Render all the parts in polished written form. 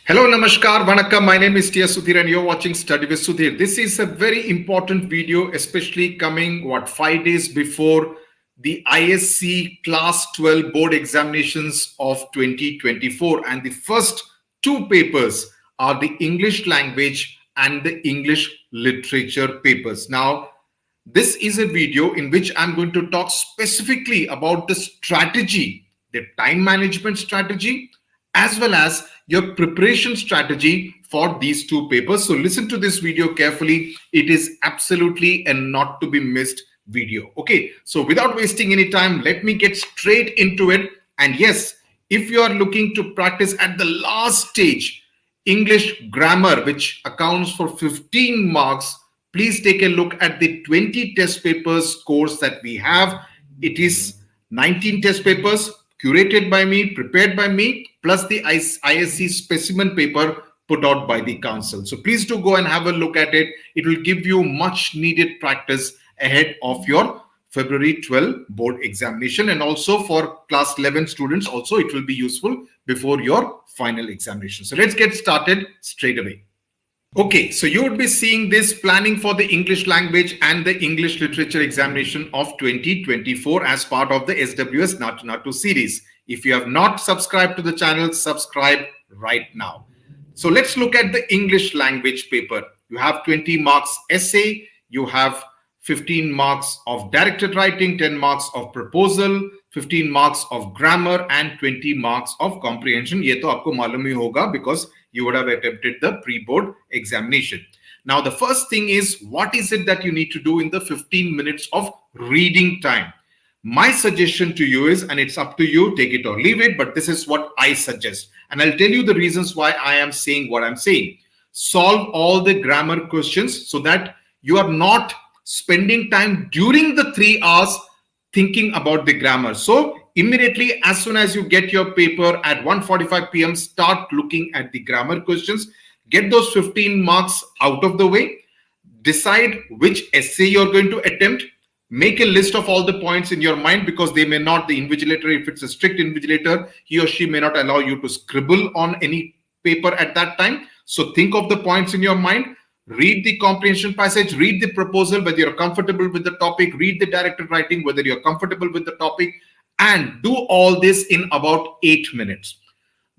Hello, Namaskar, Vanakkam. My name is Sudhir and you're watching Study with Sudhir. This is a very important video, especially coming 5 days before the ISC Class 12 board examinations of 2024. And the first two papers are the English language and the English literature papers. Now, this is a video in which I'm going to talk specifically about the strategy, the time management strategy, as well as your preparation strategy for these two papers. So listen to this video carefully. It is absolutely a not to be missed video. Okay, so without wasting any time, let me get straight into it. And yes, if you are looking to practice at the last stage, English grammar, which accounts for 15 marks, please take a look at the 20 test papers course that we have. It is 19 test papers curated by me, prepared by me, plus the ISC specimen paper put out by the council. So please do go and have a look at it. It will give you much needed practice ahead of your February 12 board examination, and also for class 11 students also it will be useful before your final examination. So let's get started straight away. Okay, so you would be seeing this planning for the English language and the English literature examination of 2024 as part of the SWS Natu Natu series. If you have not subscribed to the channel, subscribe right now. So let's look at the English language paper. You have 20 marks essay, you have 15 marks of directed writing, 10 marks of proposal, 15 marks of grammar, and 20 marks of comprehension. ये तो आपको मालूम ही होगा because you would have attempted the pre-board examination. Now, the first thing is, what is it that you need to do in the 15 minutes of reading time? My suggestion to you is, and it's up to you, take it or leave it, but this is what I suggest. And I'll tell you the reasons why I am saying what I'm saying. Solve all the grammar questions so that you are not spending time during the 3 hours thinking about the grammar. So immediately, as soon as you get your paper at 1:45 p.m., start looking at the grammar questions. Get those 15 marks out of the way. Decide which essay you're going to attempt. Make a list of all the points in your mind, because they may not, the invigilator, if it's a strict invigilator, he or she may not allow you to scribble on any paper at that time. So think of the points in your mind. Read the comprehension passage, read the proposal, whether you're comfortable with the topic, read the directed writing, whether you're comfortable with the topic, and do all this in about 8 minutes.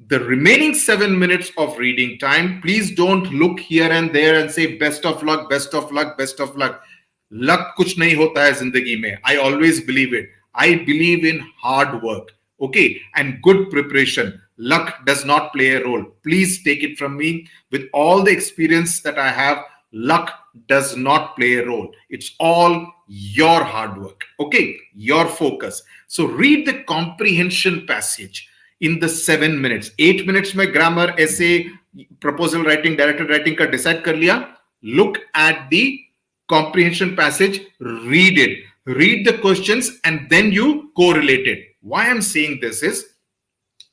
The remaining 7 minutes of reading time, please don't look here and there and say best of luck, best of luck, best of luck. Luck kuch nahi hota hai zindagi mein. I always believe it. I believe in hard work, okay, and good preparation. Luck does not play a role. Please take it from me. With all the experience that I have, luck does not play a role. It's all your hard work, okay, your focus. So read the comprehension passage in the 7 minutes. 8 minutes mein grammar, essay, proposal writing, directed writing ka decide kar liya. Look at the comprehension passage, read it, read the questions, and then you correlate it. Why I'm saying this is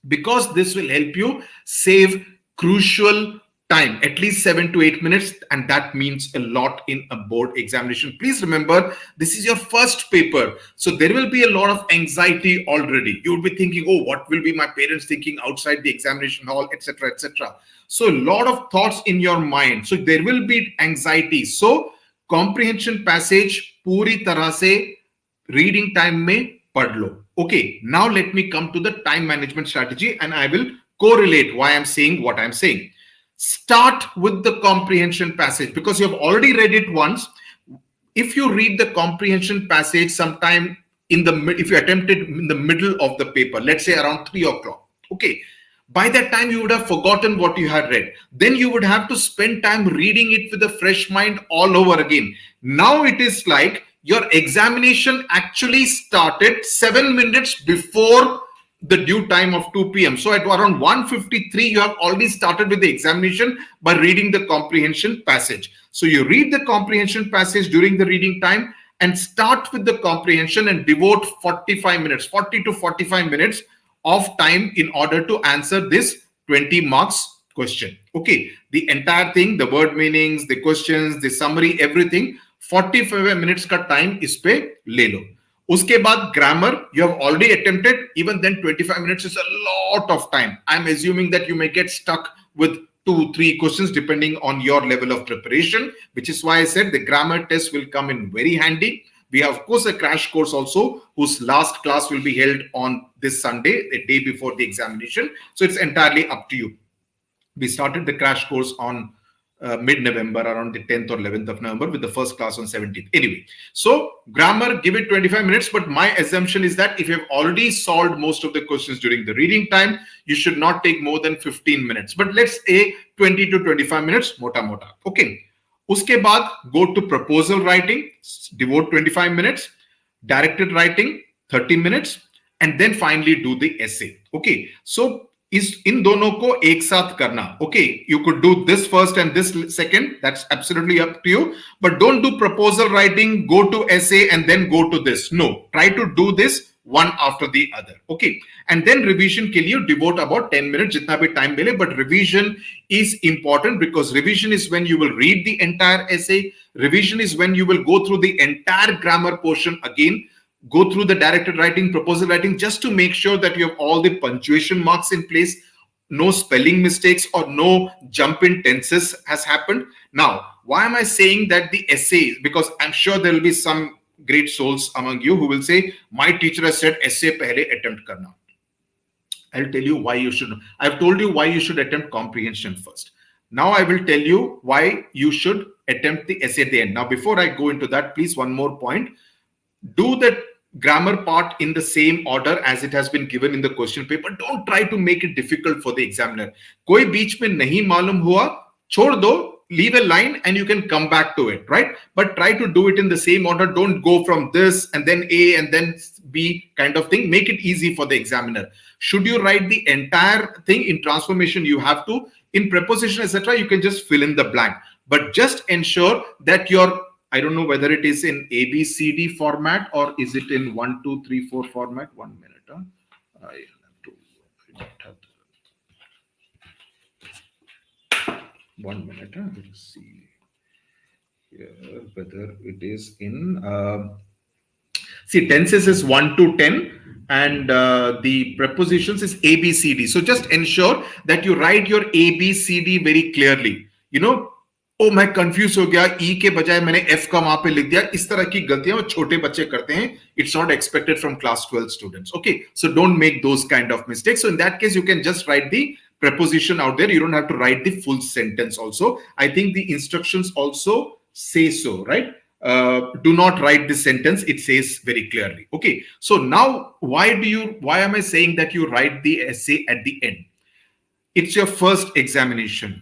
because this will help you save crucial time, at least 7 to 8 minutes, and that means a lot in a board examination. Please remember, this is your first paper, so there will be a lot of anxiety already. You will be thinking, oh, what will be my parents thinking outside the examination hall, etc., etc. So a lot of thoughts in your mind, so there will be anxiety. So comprehension passage puri tarah se reading time mein pad lo. Okay, now let me come to the time management strategy, and I will correlate why I'm saying what I'm saying. Start with the comprehension passage because you have already read it once. If you read the comprehension passage sometime if you attempt it in the middle of the paper, let's say around 3 o'clock, okay, by that time you would have forgotten what you had read. Then you would have to spend time reading it with a fresh mind all over again. Now it is like your examination actually started 7 minutes before the due time of 2 p.m. So at around 1:53, you have already started with the examination by reading the comprehension passage. So you read the comprehension passage during the reading time and start with the comprehension and devote 45 minutes, 40 to 45 minutes of time in order to answer this 20 marks question. Okay, the entire thing, the word meanings, the questions, the summary, everything, 45 minutes का time इस पे ले लो. उसके बाद grammar you have already attempted. Even then 25 minutes is a lot of time. I'm assuming that you may get stuck with 2-3 questions depending on your level of preparation, which is why I said the grammar test will come in very handy. We have, of course, a crash course also, whose last class will be held on this Sunday, a day before the examination. So it's entirely up to you. We started the crash course on mid-November, around the 10th or 11th of November, with the first class on 17th. Anyway, so grammar, give it 25 minutes. But my assumption is that if you have already solved most of the questions during the reading time, you should not take more than 15 minutes. But let's say 20 to 25 minutes, mota. Okay. Uske baad, go to proposal writing, devote 25 minutes, directed writing, 30 minutes, and then finally do the essay. Okay. So इस इन दोनों को एक साथ करना. Okay, you could do this first and this second. That's absolutely up to you. But don't do proposal writing, go to essay, and then go to this. No, try to do this one after the other. Okay, and then revision के लिए devote about 10 minutes, जितना भी time मिले. But revision is important because revision is when you will read the entire essay. Revision is when you will go through the entire grammar portion again. Go through the directed writing, proposal writing, just to make sure that you have all the punctuation marks in place, no spelling mistakes or no jump in tenses has happened. Now, why am I saying that the essay? Because I'm sure there will be some great souls among you who will say, my teacher has said essay pehle attempt karna. I'll tell you why you should. I've told you why you should attempt comprehension first. Now I will tell you why you should attempt the essay at the end. Now, before I go into that, please, one more point. Do the grammar part in the same order as it has been given in the question paper. Don't try to make it difficult for the examiner. कोई बीच में नहीं मालूम हुआ, छोड़ दो, leave a line and you can come back to it, right? But try to do it in the same order. Don't go from this and then A and then B kind of thing. Make it easy for the examiner. Should you write the entire thing in transformation, you have to. In preposition, etc., you can just fill in the blank. But just ensure that your, I don't know whether it is in ABCD format or is it in 1, 2, 3, 4 format. 1 minute. I don't have 1 minute. Let's see here whether it is in. See, tenses is 1 to 10 and the prepositions is ABCD. So just ensure that you write your ABCD very clearly. You know, ओ मैं confuse हो गया, ई के बजाय मैंने F का वहां पे लिख दिया. इस तरह की गलतियां वो छोटे बच्चे करते हैं. It's not expected from class 12 students. Okay, so don't make those kind of mistakes. So in that case, you can just write the preposition out there. You don't have to write the full sentence also. I think the instructions also say so, right? Do not write the sentence. It says very clearly. Okay, so now why am I saying that you write the essay at the end? It's your first examination.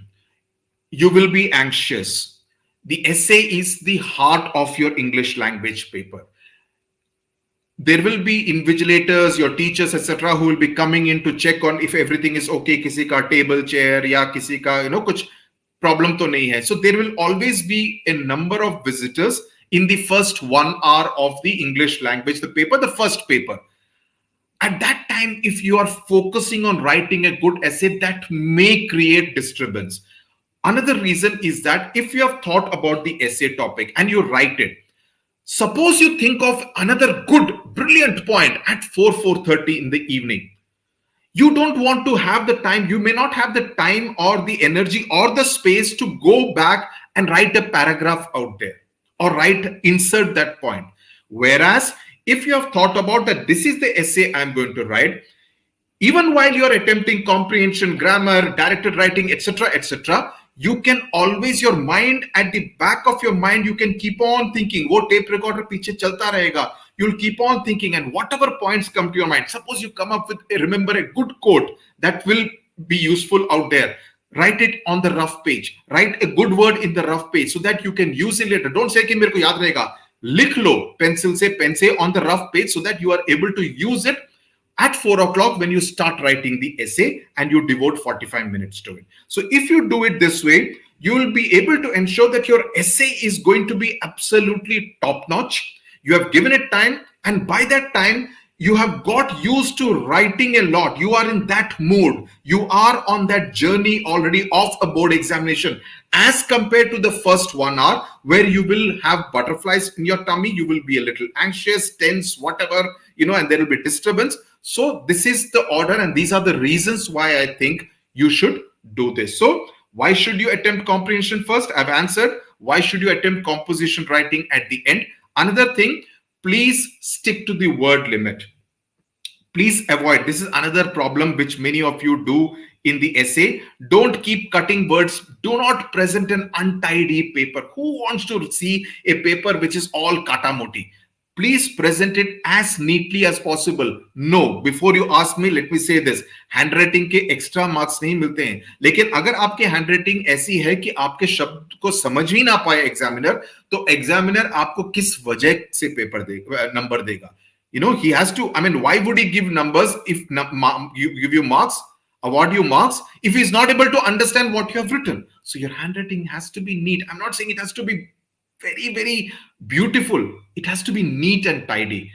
You will be anxious. The essay is the heart of your English language paper. There will be invigilators, your teachers, etc., who will be coming in to check on if everything is okay. Kisi ka table chair ya kisi ka, kuch problem to nahi hai. So there will always be a number of visitors in the first 1 hour of the English language, the paper, the first paper. At that time, if you are focusing on writing a good essay, that may create disturbance. Another reason is that if you have thought about the essay topic and you write it, suppose you think of another good, brilliant point at 4:30 in the evening. You don't want to have the time, you may not have the time or the energy or the space to go back and write a paragraph out there or insert that point. Whereas if you have thought about that this is the essay I'm going to write, even while you're attempting comprehension, grammar, directed writing, etc., you can always, your mind, at the back of your mind, you can keep on thinking. Wo tape recorder piche chalta rahega. You'll keep on thinking, and whatever points come to your mind, suppose you come up with, remember a good quote that will be useful out there. Write it on the rough page. Write a good word in the rough page so that you can use it later. Don't say कि मेरे को याद रहेगा. लिख लो pencil से pen से on the rough page so that you are able to use it at 4 o'clock when you start writing the essay and you devote 45 minutes to it. So if you do it this way, you will be able to ensure that your essay is going to be absolutely top-notch. You have given it time, and by that time, you have got used to writing a lot. You are in that mood. You are on that journey already of a board examination, as compared to the first 1 hour where you will have butterflies in your tummy. You will be a little anxious, tense, whatever, and there will be disturbance. So this is the order, and these are the reasons why I think you should do this. So why should you attempt comprehension first? I've answered. Why should you attempt composition writing at the end? Another thing, please stick to the word limit. Please avoid, this is another problem which many of you do in the essay. Don't keep cutting words. Do not present an untidy paper. Who wants to see a paper which is all katamoti? Please present it as neatly as possible. No, before you ask me, let me say this. Handwriting के extra marks नहीं मिलते हैं, लेकिन अगर आपकी handwriting ऐसी है कि आपके शब्द को समझ ही ना पाए एग्जामिनर, तो एग्जामिनर आपको किस वजह से पेपर देगा, नंबर देगा? He has to, I mean, why would he give numbers if you give you marks, award you marks, if he's not able to understand what you have written? So your handwriting has to be neat. I'm not saying it has to be very, very beautiful. It has to be neat and tidy.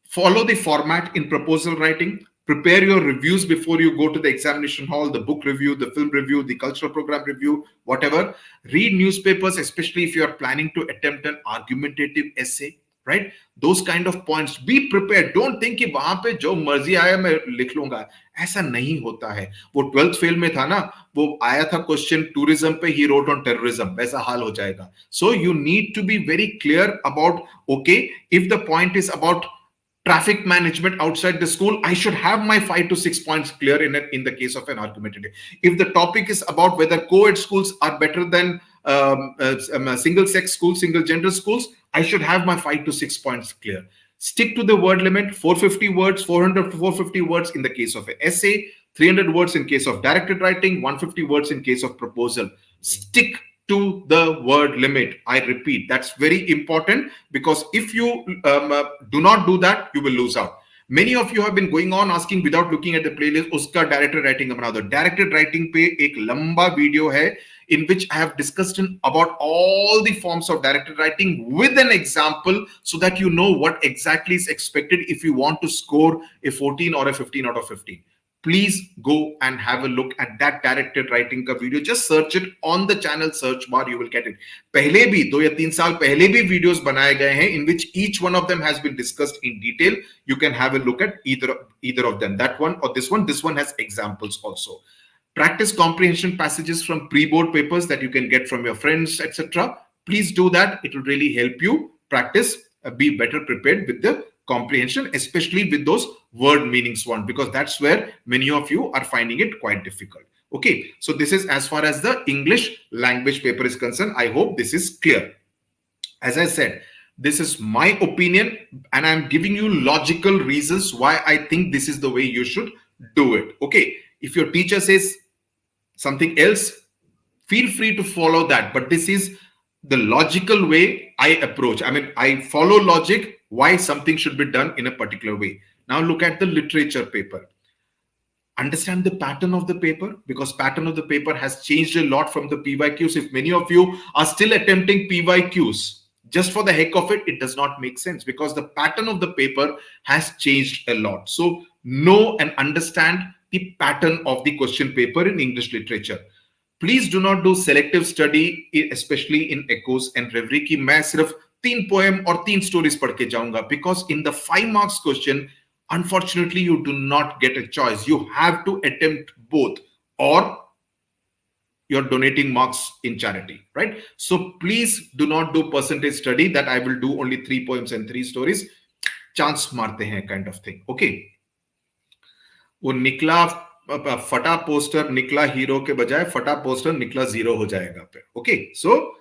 Follow the format in proposal writing. Prepare your reviews before you go to the examination hall, the book review, the film review, the cultural program review, whatever. Read newspapers, especially if you are planning to attempt an argumentative essay. Right, those kind of points. Be prepared. Don't think कि वहां पे जो मर्जी आया मैं लिख लूंगा. ऐसा नहीं होता है. वो 12th फेल में था ना, वो आया था क्वेश्चन टूरिज्म पे, ही रोट ऑन टेररिज्म, वैसा हाल हो जाएगा. So you need to be very clear about, okay, if the point is about traffic management outside the school, I should have my 5 to 6 points clear in the case of an argumentative. If the topic is about whether co-ed schools are better than single-sex schools, single-gender schools, I should have my 5 to 6 points clear. Stick to the word limit, 450 words, 400 to 450 words in the case of an essay, 300 words in case of directed writing, 150 words in case of proposal. Stick to the word limit. I repeat, that's very important, because if you do not do that, you will lose out. Many of you have been going on asking without looking at the playlist, uska directed writing ka bana do. Directed writing pe ek lamba video hai in which I have discussed about all the forms of directed writing with an example, so that you know what exactly is expected if you want to score a 14 or a 15 out of 15. Please go and have a look at that directed writing ka video. Just search it on the channel search bar, you will get it. Pehle bhi 2 ya 3 saal pehle bhi videos banaye gaye hain in which each one of them has been discussed in detail. You can have a look at either of them, that one or this one. This one has examples also. Practice comprehension passages from pre-board papers that you can get from your friends, etc. Please do that. It will really help you practice, be better prepared with the comprehension, especially with those word meanings one, because that's where many of you are finding it quite difficult. Okay, so this is as far as the English language paper is concerned. I hope this is clear. As I said, this is my opinion, and I'm giving you logical reasons why I think this is the way you should do it. Okay, if your teacher says something else, feel free to follow that, but this is the logical way I approach. I mean, I follow logic, why something should be done in a particular way. Now look at the literature paper. Understand the pattern of the paper, because pattern of the paper has changed a lot from the PYQs. If many of you are still attempting PYQs just for the heck of it, it does not make sense, because the pattern of the paper has changed a lot. So know and understand the pattern of the question paper in English literature. Please do not do selective study, especially in echoes and reverie ki main sirf 3 poem or 3 stories padh ke jaunga, because in the 5 marks question, unfortunately, you do not get a choice. You have to attempt both, or you're donating marks in charity, right? So please do not do percentage study that I will do only 3 poems and 3 stories. Chance marte hain kind of thing. Okay. वो निकला फटा poster निकला hero के बजाय फटा poster निकला zero हो जाएगा पे. Okay, so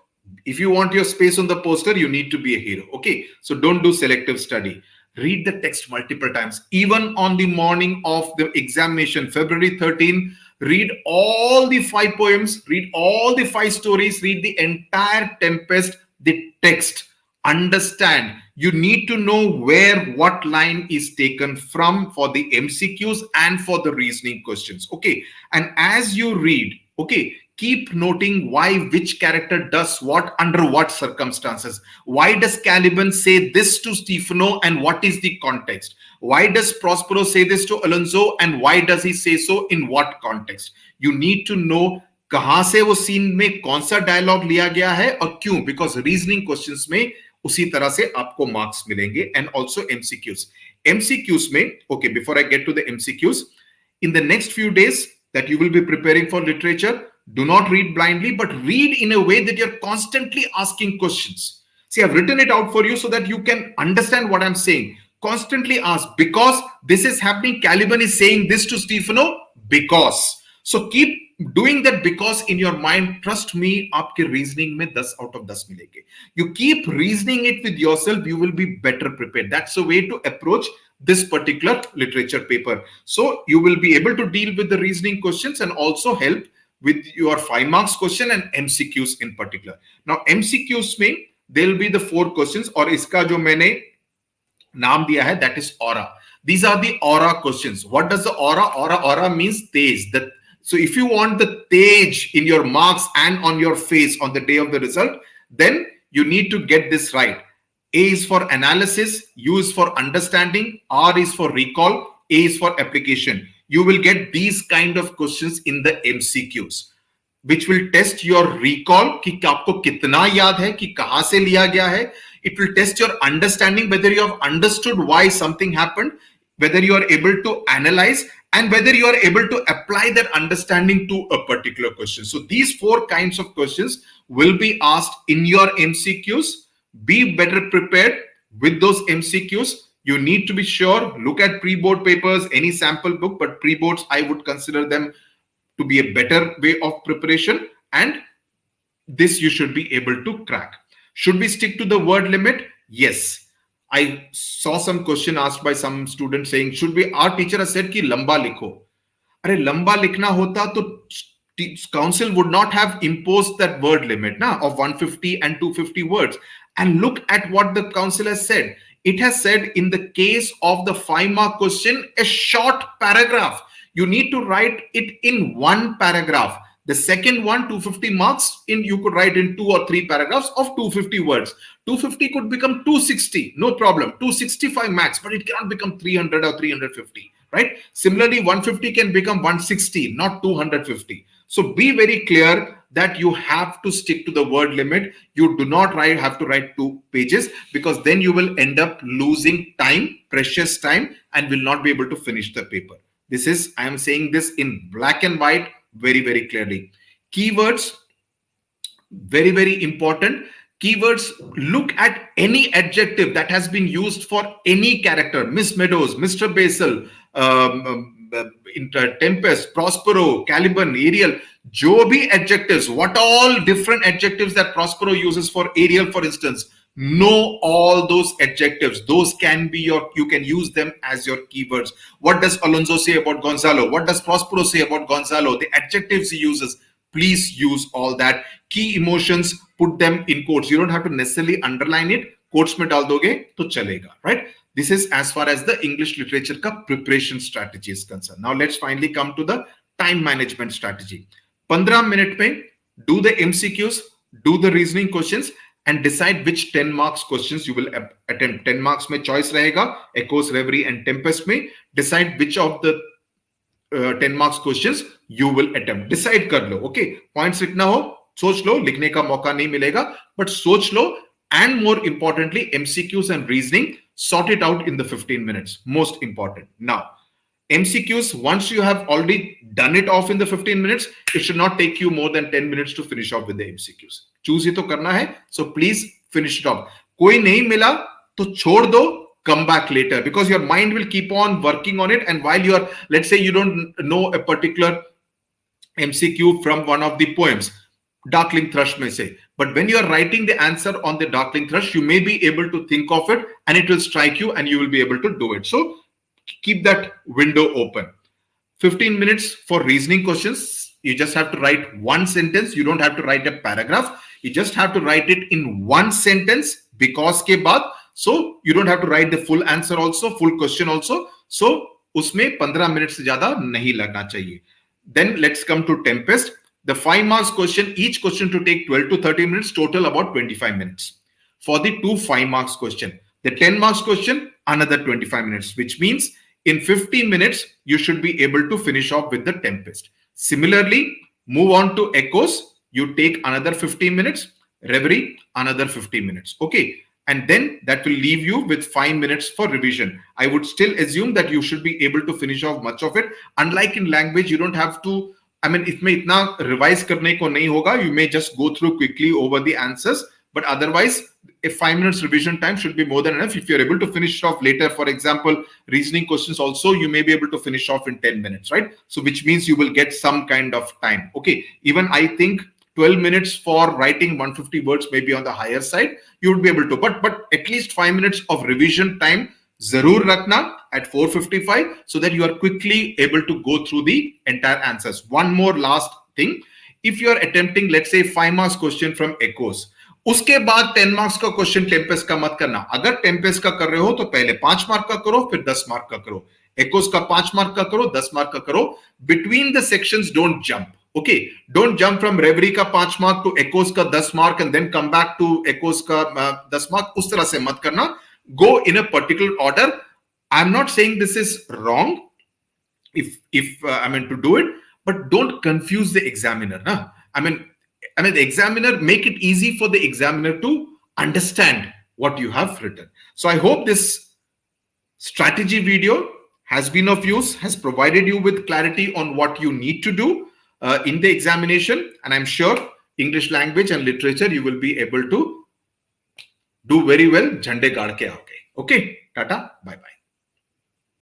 if you want your space on the poster, you need to be a hero. Okay, so don't do selective study. Read the text multiple times, even on the morning of the examination, February 13. Read all the 5 poems, read all the 5 stories, read the entire Tempest, the text. Understand, you need to know where what line is taken from for the MCQs and for the reasoning questions. Okay, and as you read, okay, keep noting why which character does what under what circumstances. Why does Caliban say this to Stefano, and what is the context? Why does Prospero say this to Alonso, and why does he say so in what context? You need to know कहां से वो scene में कौन सा dialogue लिया गया है और क्यों, because reasoning questions में उसी तरह से आपको मार्क्स मिलेंगे. And also MCQs में, okay, before I get to the MCQs, in the next few days that you will be preparing for literature, do not read blindly, but read in a way that you're constantly asking questions. See, I've written it out for you so that you can understand what I'm saying. Constantly ask, because this is happening. Caliban is saying this to Stefano because. So keep doing that because in your mind. Trust me, आपके reasoning में 10 out of 10 मिलेंगे. You keep reasoning it with yourself, you will be better prepared. That's the way to approach this particular literature paper. So you will be able to deal with the reasoning questions and also help with your 5 marks question and MCQs in particular. Now MCQs में there will be the 4 questions और इसका जो मैंने नाम दिया है, that is aura. These are the aura questions. What does the aura? Aura means tej. So if you want the tej in your marks and on your face on the day of the result, then you need to get this right. A is for analysis, U is for understanding, R is for recall, A is for application. You will get these kind of questions in the MCQs, which will test your recall कि आपको कितना याद है, कि कहां से लिया गया है. It will test your understanding, whether you have understood why something happened, whether you are able to analyze, and whether you are able to apply that understanding to a particular question. So these 4 kinds of questions will be asked in your MCQs. Be better prepared with those MCQs. You need to be sure, look at pre-board papers, any sample book, but pre-boards, I would consider them to be a better way of preparation, and this you should be able to crack. Should we stick to the word limit? Yes. I saw some question asked by some students saying, should we, our teacher has said कि लंबा लिखो. अरे लंबा लिखना होता तो council would not have imposed that word limit of 150 and 250 words. And look at what the council has said. It has said in the case of the 5-mark question, a short paragraph. You need to write it in 1 paragraph. The second one, 250 marks, you could write in 2 or 3 paragraphs of 250 words. 250 could become 260, no problem. 265 max, but it cannot become 300 or 350, right? Similarly, 150 can become 160, not 250. So be very clear that you have to stick to the word limit. You do not have to write 2 pages, because then you will end up losing time, precious time, and will not be able to finish the paper. This is, I am saying this in black and white, very, very clearly. Keywords, very, very important. Keywords, look at any adjective that has been used for any character. Miss Meadows, Mr. Basil, Tempest, Prospero, Caliban, Ariel, जो भी adjectives, what all different adjectives that Prospero uses for Ariel, for instance. Know all those adjectives. Those can be you can use them as your keywords. What does Alonso say about Gonzalo? What does Prospero say about Gonzalo? The adjectives he uses, please use all that. Key emotions, put them in quotes. You don't have to necessarily underline it. Quotes में डाल दोगे तो चलेगा, right? This is as far as the English literature का preparation strategy is concerned. Now let's finally come to the time management strategy. 15 minute में do the MCQs, do the reasoning questions, and decide which 10 marks questions you will attempt. 10 marks में choice रहेगा, Echoes, Reverie, and Tempest में. Decide which of the 10 marks questions you will attempt. Decide कर लो, okay? Points लिखना हो, सोच लो, लिखने का मौका नहीं मिलेगा, but सोच लो, and more importantly, MCQs and reasoning, sort it out in the 15 minutes. Most important. Now, MCQs, once you have already done it off in the 15 minutes, it should not take you more than 10 minutes to finish off with the MCQs. Choose ही तो करना है, so please finish it off. कोई नहीं मिला तो छोड़ दो, come back later, because your mind will keep on working on it. And while you are, let's say you don't know a particular MCQ from one of the poems, Darkling Thrush may say, but when you are writing the answer on the Darkling Thrush, you may be able to think of it and it will strike you and you will be able to do it. So keep that window open. 15 minutes for reasoning questions. You just have to write 1 sentence. You don't have to write a paragraph. You just have to write it in 1 sentence, because के बाद. So you don't have to write the full answer also, full question also. So उसमें 15 minutes से ज़्यादा नहीं लगना चाहिए. Then let's come to Tempest. The 5 marks question, each question to take 12 to 30 minutes, total about 25 minutes. For the 2 5 marks question, the 10 marks question, another 25 minutes, which means in 15 minutes, you should be able to finish off with the Tempest. Similarly, move on to Echoes. You take another 15 minutes, Reverie, another 15 minutes. Okay. and then that will leave you with 5 minutes for revision. I would still assume that you should be able to finish off much of it. Unlike in language, you don't have to, I mean, इसमें इतना revise करने को नहीं होगा. You may just go through quickly over the answers, but otherwise, a 5 minutes revision time should be more than enough. If you're able to finish off later, for example, reasoning questions also, you may be able to finish off in 10 minutes, right? So which means you will get some kind of time. Okay, even I think 12 minutes for writing 150 words may be on the higher side. You would be able to, but at least 5 minutes of revision time zarur rakna at 4:55 so that you are quickly able to go through the entire answers. One more last thing. If you are attempting, let's say 5 marks question from echoes, उसके बाद 10 marks का question Tempest का मत करना. अगर Tempest का कर रहे हो तो पहले 5 मार्क का करो, फिर 10 मार्क का करो. एकोस का 5 मार्क का करो, 10 मार्क का करो. Between the sections don't jump. Okay, don't jump from reverie का 5 मार्क to echoes का 10 mark and then come back to echoes का 10 मार्क. उस तरह से मत करना. Go in a particular order. I'm not saying this is wrong if I mean to do it, but don't confuse the examiner. Nah? I mean the examiner, make it easy for the examiner to understand what you have written. So I hope this strategy video has been of use, has provided you with clarity on what you need to do in the examination, and I'm sure English language and literature you will be able to do very well. Jhande gaad ke aoge. Okay, tata, bye bye.